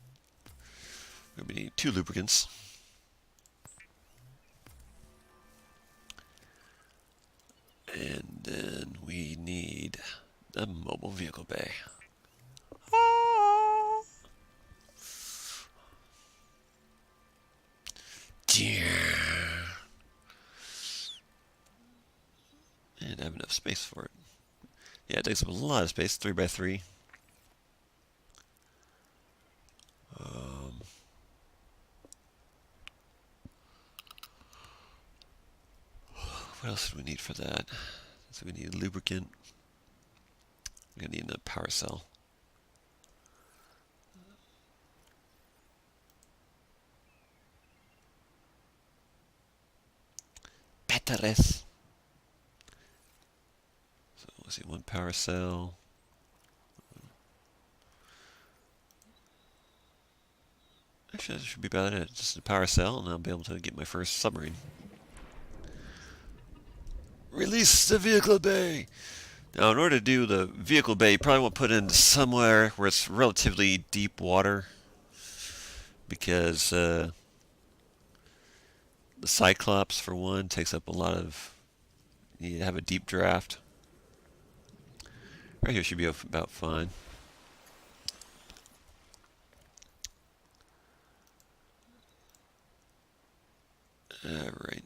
We need 2 lubricants. And then we need a mobile vehicle bay. And I have enough space for it. Yeah, it takes up a lot of space, 3x3. else do we need for that? So we need lubricant. We're gonna need a power cell. Batteries. So let's see, one power cell. Actually, that should be about it. Just a power cell, and I'll be able to get my first submarine. Release the vehicle bay! Now, in order to do the vehicle bay, you probably want to put it in somewhere where it's relatively deep water. Because the Cyclops, for one, takes up a lot of... You need to have a deep draft. Right here should be about fine. Alright.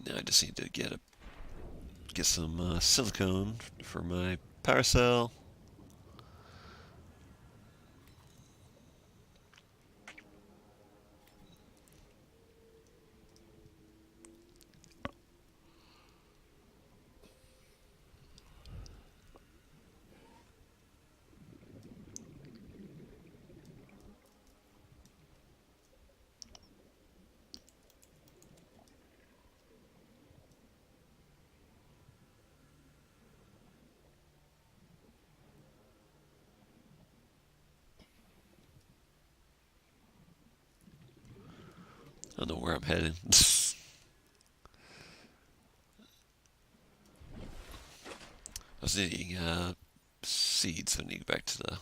Now I just need to get some silicone for my power cell. I don't know where I'm headed. I was needing seeds, so I need to go back to the...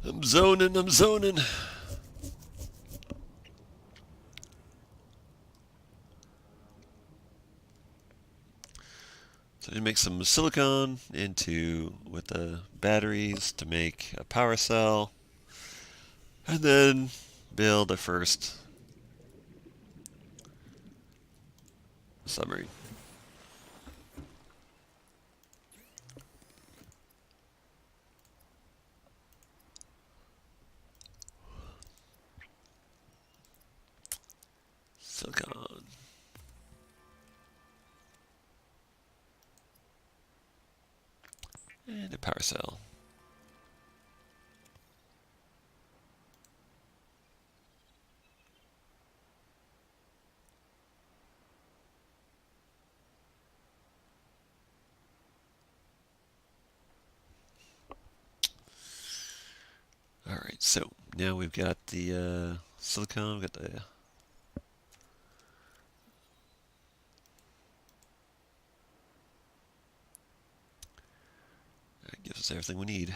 I'm zoning. So to make some silicone with the batteries to make a power cell, and then build a first submarine. Silicon. And a power cell. Alright, so now we've got the silicon, we've got the that gives us everything we need.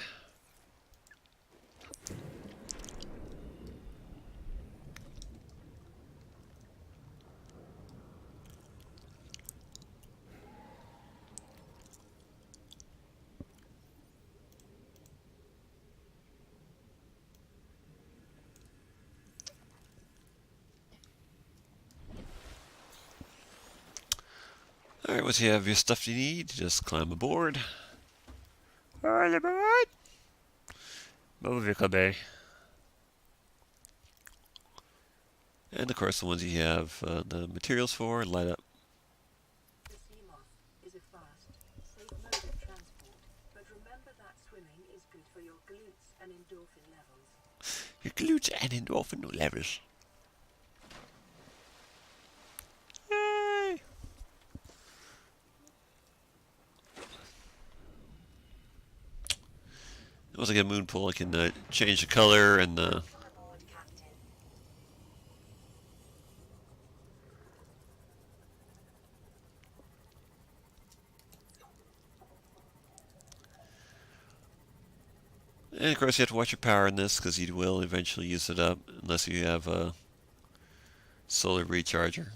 Alright, once you have your stuff you need, just climb aboard. All aboard! Mobile vehicle bay. And of course the ones you have the materials for light up.
The Sea Moth is a fast, safe mode of transport, but remember that swimming is good for your glutes and endorphin levels.
Your glutes and endorphin levels. Yay! Once I get a moon pool, I can change the color and
Welcome aboard, Captain.
and of course you have to watch your power in this because you will eventually use it up unless you have a solar recharger.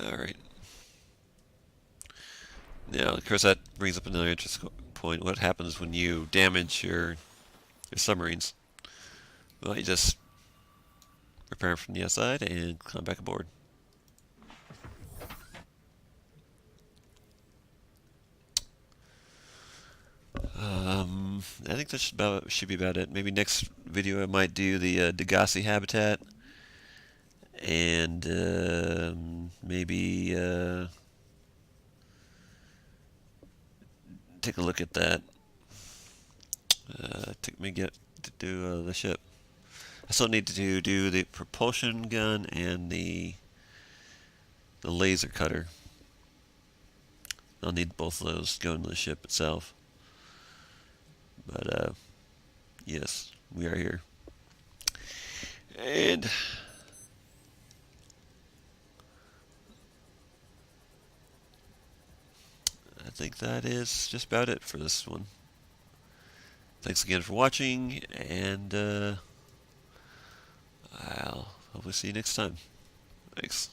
Alright. Yeah, of course that brings up another interesting point. What happens when you damage your submarines? Well, you just repair them from the outside and climb back aboard. I think that should be about it. Maybe next video I might do the Degassi habitat, and maybe take a look at that. Took me get to do the ship. I still need to do the propulsion gun and the laser cutter. I'll need both of those going to the ship itself. But yes, we are here. And I think that is just about it for this one. Thanks again for watching, and I'll hopefully see you next time. Thanks.